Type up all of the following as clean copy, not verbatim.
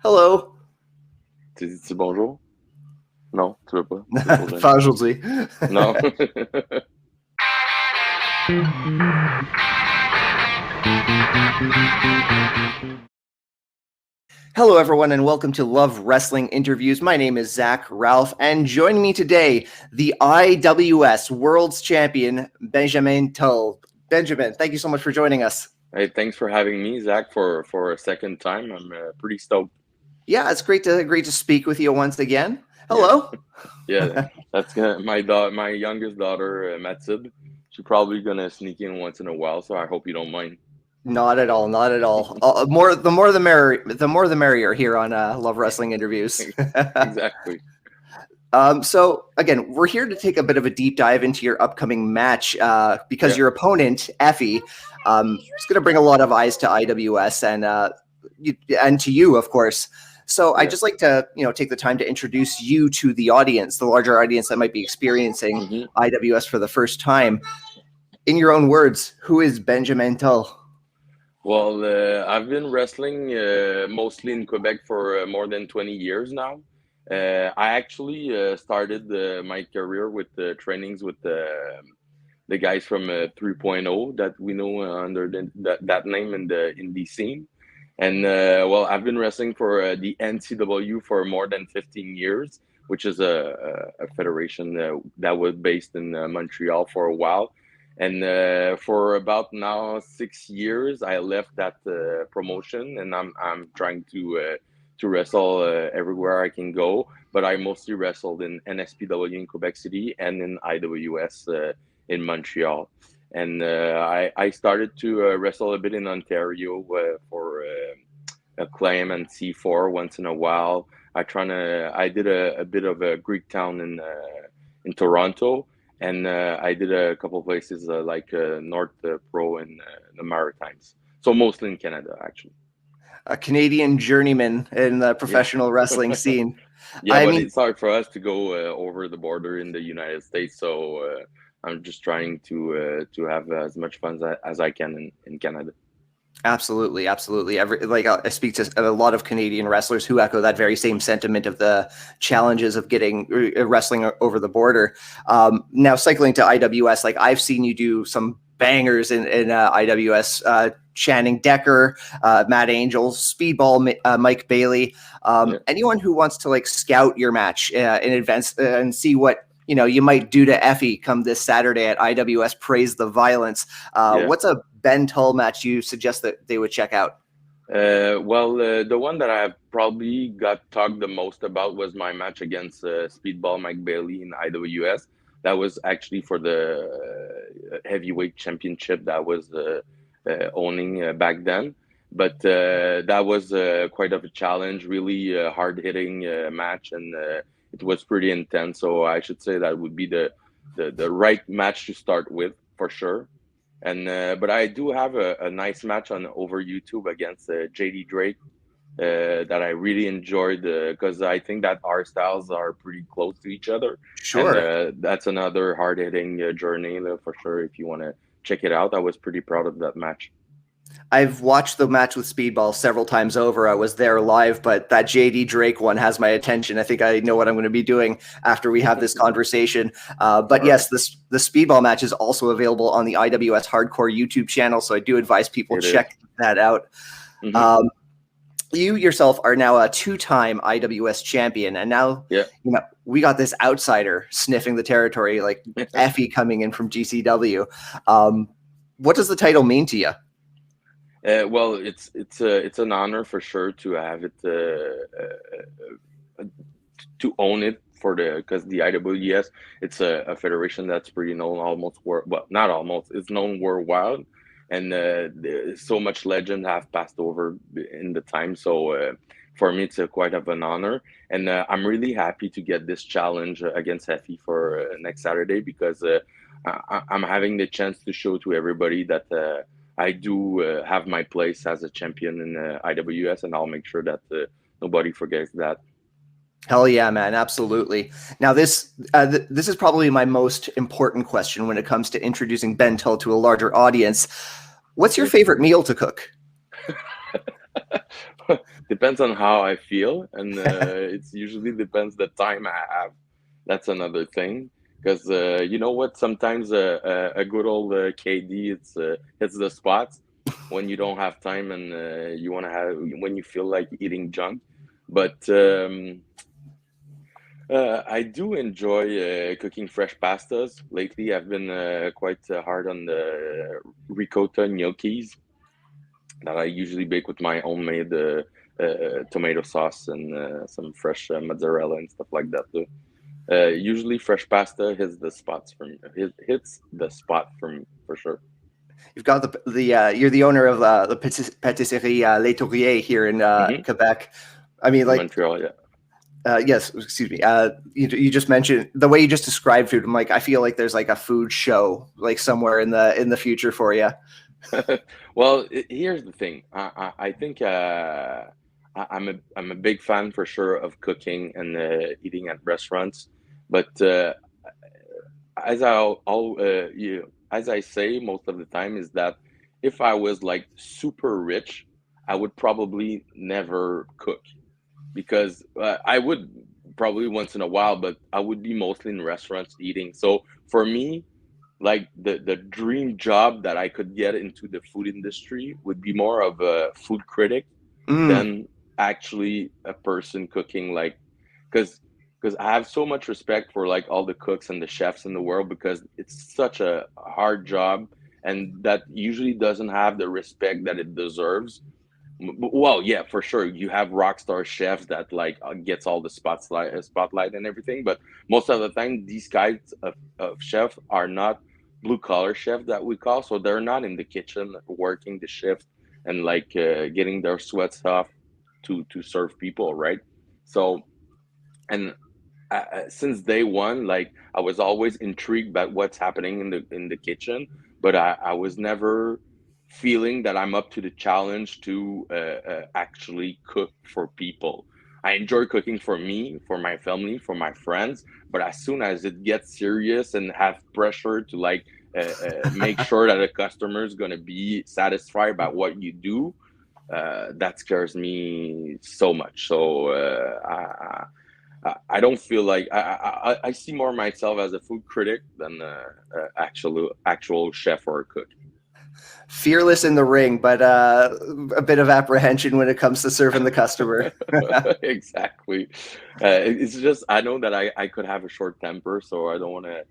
Hello. Tu dis bonjour? Non, tu veux pas? C'est trop gênant. Pas aujourd'hui. Non. Hello, everyone, and welcome to Love Wrestling Interviews. My name is Zach Ralph, and joining me today, the IWS World Champion Benjamin Tull. Benjamin, thank you so much for joining us. Hey, thanks for having me, Zach, for a second time. I'm pretty stoked. Yeah, it's great to speak with you once again. Hello. Yeah, that's my youngest daughter, Mathilde. She's probably gonna sneak in once in a while, so I hope you don't mind. Not at all. Not at all. The more the merrier. The more the merrier here on Love Wrestling Interviews. Exactly. So again, we're here to take a bit of a deep dive into your upcoming match because your opponent, EFFY, is going to bring a lot of eyes to IWS and to you, of course. So I'd just like to, take the time to introduce you to the audience, the larger audience that might be experiencing IWS for the first time. In your own words, who is Benjamin Tull? Well, I've been wrestling mostly in Quebec for more than 20 years now. I actually started my career with trainings with the guys from 3.0 that we know under that name in the indie scene. And well, I've been wrestling for the NCW for more than 15 years, which is a federation that was based in Montreal for a while. And for about now 6 years, I left that promotion, and I'm trying to wrestle everywhere I can go. But I mostly wrestled in NSPW in Quebec City and in IWS in Montreal. And I started to wrestle a bit in Ontario for Acclaim and C4 once in a while. I did a bit of a Greek town in Toronto. And I did a couple places like North Pro and the Maritimes. So mostly in Canada, actually. A Canadian journeyman in the professional wrestling scene. Yeah, but it's hard for us to go over the border in the United States. So I'm just trying to have as much fun as I can in Canada. Absolutely. I speak to a lot of Canadian wrestlers who echo that very same sentiment of the challenges of getting wrestling over the border. Now, cycling to IWS, like I've seen you do some bangers in IWS, Channing Decker, Matt Angel, Speedball Mike Bailey. Anyone who wants to scout your match in advance and see what you might do to EFFY come this Saturday at IWS Praise the Violence. What's a Ben Tull match you suggest that they would check out? Well, the one that I probably got talked the most about was my match against Speedball Mike Bailey in IWS. That was actually for the heavyweight championship that was owning back then. But that was quite of a challenge, really hard-hitting match, and it was pretty intense. So I should say that would be the right match to start with for sure. And but I do have a nice match over YouTube against JD Drake that I really enjoyed because I think that our styles are pretty close to each other. Sure. And that's another hard-hitting journey for sure. If you want to check it out, I was pretty proud of that match. I've watched the match with Speedball several times over. I was there live, but that JD Drake one has my attention. I think I know what I'm going to be doing after we have this conversation. But yes, the Speedball match is also available on the IWS Hardcore YouTube channel, so I do advise people check that out. You yourself are now a two-time IWS champion, and now we got this outsider sniffing the territory, like EFFY coming in from GCW. What does the title mean to you? Well, it's an honor for sure to have it to own it because the IWS it's a federation that's pretty known it's known worldwide, and so much legend have passed over in the time. So for me, it's quite of an honor, and I'm really happy to get this challenge against EFFY for next Saturday because I'm having the chance to show to everybody that. I do have my place as a champion in IWS, and I'll make sure that nobody forgets that. Hell yeah, man. Absolutely. Now, this is probably my most important question when it comes to introducing Ben Tull to a larger audience. What's your favorite meal to cook? Depends on how I feel, and it's usually depends the time I have. That's another thing, because you know what? Sometimes a good old KD hits the spots when you don't have time and you want to have when you feel like eating junk. But I do enjoy cooking fresh pastas. Lately, I've been quite hard on the ricotta gnocchis that I usually bake with my homemade tomato sauce and some fresh mozzarella and stuff like that too. Usually, fresh pasta hits the spot for me for sure. You've got you're the owner of the Patisserie Les Tourriers here in Hmm. Quebec. I mean, In like, Montreal, yeah. yes, excuse me. You just mentioned the way you just described food. I'm like, I feel like there's like a food show like somewhere in the future for you. Well, here's the thing. I think I'm a big fan for sure of cooking and eating at restaurants, but as I say most of the time is that if I was like super rich, I would probably never cook because I would probably once in a while, but I would be mostly in restaurants eating. So for me, like the dream job that I could get into the food industry would be more of a food critic Mm, than actually a person cooking like because I have so much respect for like all the cooks and the chefs in the world because it's such a hard job and that usually doesn't have the respect that it deserves. Well, yeah, for sure. You have rock star chefs that like gets all the spotlight and everything, but most of the time, these guys of chefs are not blue collar chefs that we call, so they're not in the kitchen working the shift and like getting their sweats off to serve people, right? So, and since day one, like I was always intrigued by what's happening in the kitchen, but I was never feeling that I'm up to the challenge to actually cook for people. I enjoy cooking for me, for my family, for my friends, but as soon as it gets serious and have pressure to like make sure that a customer is going to be satisfied by what you do, that scares me so much. So I don't feel like I see more myself as a food critic than actual chef or a cook. fearless in the ring, but a bit of apprehension when it comes to serving the customer. Exactly. It's just I know that I could have a short temper, so I don't want to.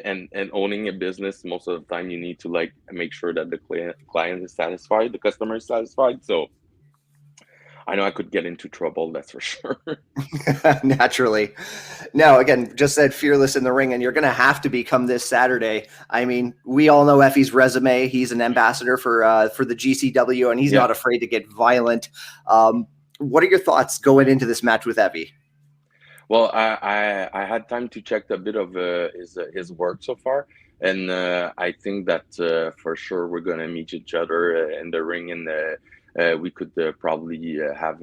And owning a business, most of the time you need to like make sure that the client is satisfied, the customer is satisfied. So I know I could get into trouble, that's for sure. Naturally. Now, again, just said fearless in the ring, and you're going to have to become this Saturday. I mean, we all know Effie's resume. He's an ambassador for the GCW, and he's Yeah. not afraid to get violent. What are your thoughts going into this match with Effie? Well, I had time to check a bit of his work so far, and I think that for sure we're gonna meet each other in the ring, and we could probably have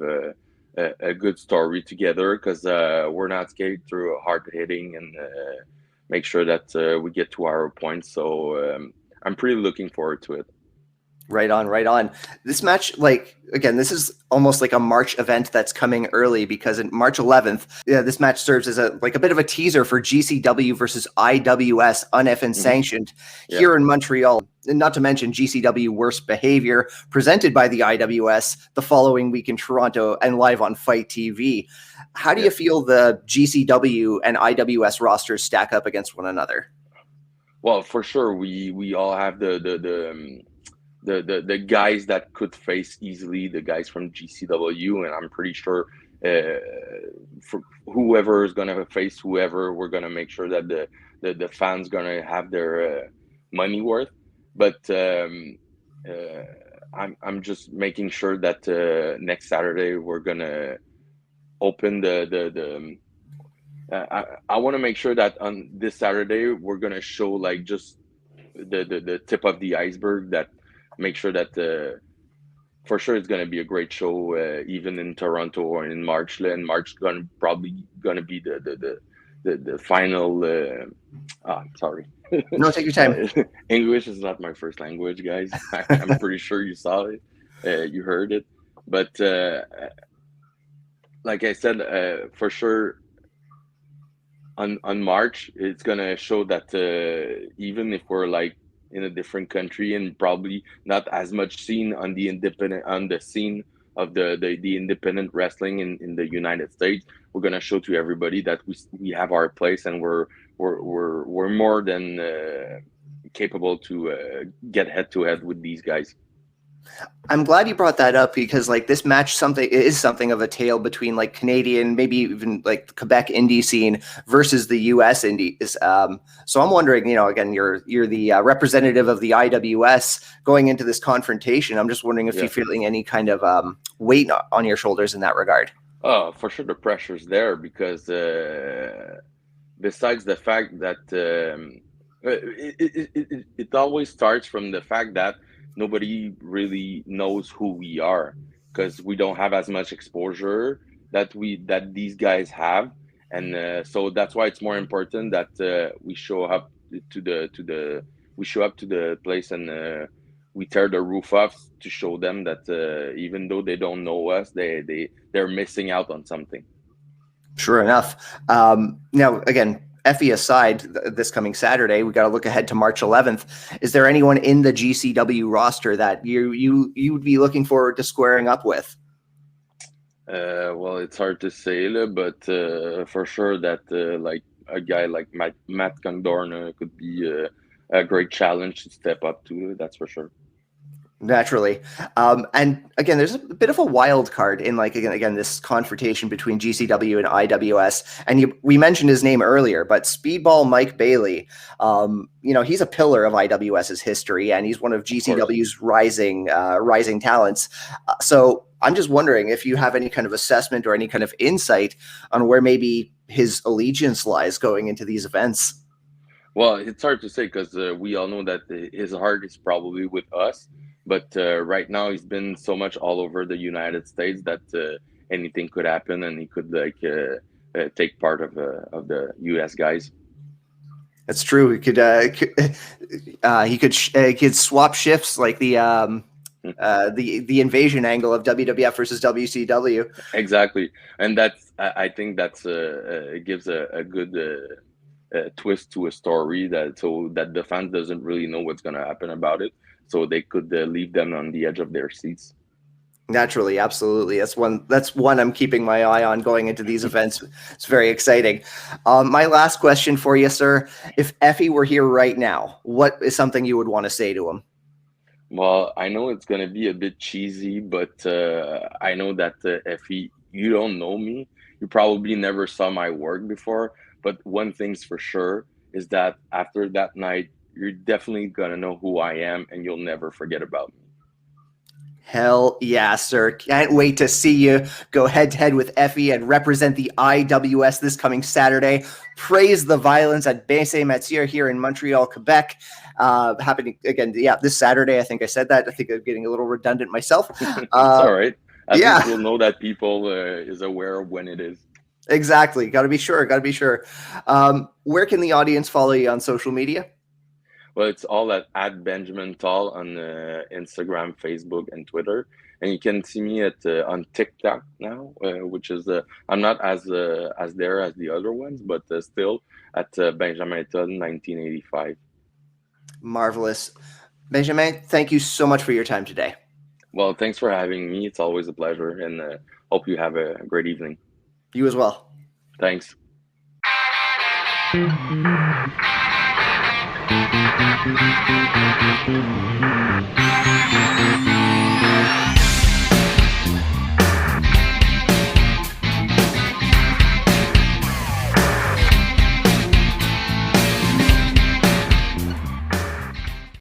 a good story together because we're not scared through hard hitting and make sure that we get to our points. So I'm pretty looking forward to it. Right on, right on. This match, like, again, this is almost like a March event that's coming early because in March 11th, this match serves as a bit of a teaser for GCW versus IWS UNF and Hmm. sanctioned Yeah. here in Montreal. And not to mention GCW Worst Behavior presented by the IWS the following week in Toronto and live on Fight TV. How do Yeah. you feel the GCW and IWS rosters stack up against one another? Well, for sure, we all have the guys that could face easily the guys from GCW, and I'm pretty sure uh, for whoever is gonna face whoever, we're gonna make sure that the fans gonna have their money worth. But uh, I'm just making sure that next Saturday we're gonna open I want to make sure that on this Saturday we're gonna show like just the tip of the iceberg that make sure that for sure it's going to be a great show even in Toronto or in March. And March gonna probably going to be the final sorry. No, take your time. English is not my first language, guys. I'm pretty sure you saw it, you heard it. But like I said, for sure, on March, it's gonna show that even if we're like in a different country and probably not as much seen on the independent on the scene of the independent wrestling in the United States, we're gonna show to everybody that we have our place and we're more than capable to get head to head with these guys. I'm glad you brought that up because like this match is something of a tale between like Canadian, maybe even like the Quebec indie scene versus the US indies. So I'm wondering, again, you're the representative of the IWS going into this confrontation. I'm just wondering if Yeah. you're feeling any kind of weight on your shoulders in that regard. Oh, for sure, the pressure's there because besides the fact that it always starts from the fact that nobody really knows who we are because we don't have as much exposure that these guys have, and so that's why it's more important that we show up to the place and we tear the roof off to show them that even though they don't know us, they're missing out on something. Sure enough. Now, again, EFFY aside, this coming Saturday, we got to look ahead to March 11th. Is there anyone in the GCW roster that you would be looking forward to squaring up with? Well, it's hard to say, but for sure that like a guy like Matt Condorn could be a great challenge to step up to. That's for sure. Naturally. And again, there's a bit of a wild card in like, again, this confrontation between GCW and IWS. And we mentioned his name earlier, but Speedball Mike Bailey, he's a pillar of IWS's history and he's one of GCW's rising talents. So I'm just wondering if you have any kind of assessment or any kind of insight on where maybe his allegiance lies going into these events. Well, it's hard to say because we all know that his heart is probably with us. But right now, he's been so much all over the United States that anything could happen, and he could take part of the U.S. guys. That's true. He could swap shifts like the invasion angle of WWF versus WCW. Exactly, and I think that's it gives a good twist to a story so that the fans doesn't really know what's going to happen about it. So they could leave them on the edge of their seats. Naturally, absolutely. That's one I'm keeping my eye on going into these events. It's very exciting. My last question for you, sir. If EFFY were here right now, what is something you would want to say to him? Well, I know it's going to be a bit cheesy, but I know that EFFY, you don't know me. You probably never saw my work before. But one thing's for sure is that after that night, you're definitely going to know who I am and you'll never forget about me. Hell yeah, sir. Can't wait to see you go head-to-head with EFFY and represent the IWS this coming Saturday. Praise the violence at Bain Mathieu here in Montreal, Quebec. Happening again, this Saturday. I think I said that. I think I'm getting a little redundant myself. It's all right. At least we'll know that people is aware of when it is. Exactly. Got to be sure. Where can the audience follow you on social media? Well, it's all at Benjamin Tull on Instagram, Facebook, and Twitter. And you can see me on TikTok now, which is I'm not as there as the other ones, but still at Benjamin Tull 1985. Marvelous. Benjamin, thank you so much for your time today. Well, thanks for having me. It's always a pleasure, and hope you have a great evening. You as well. Thanks.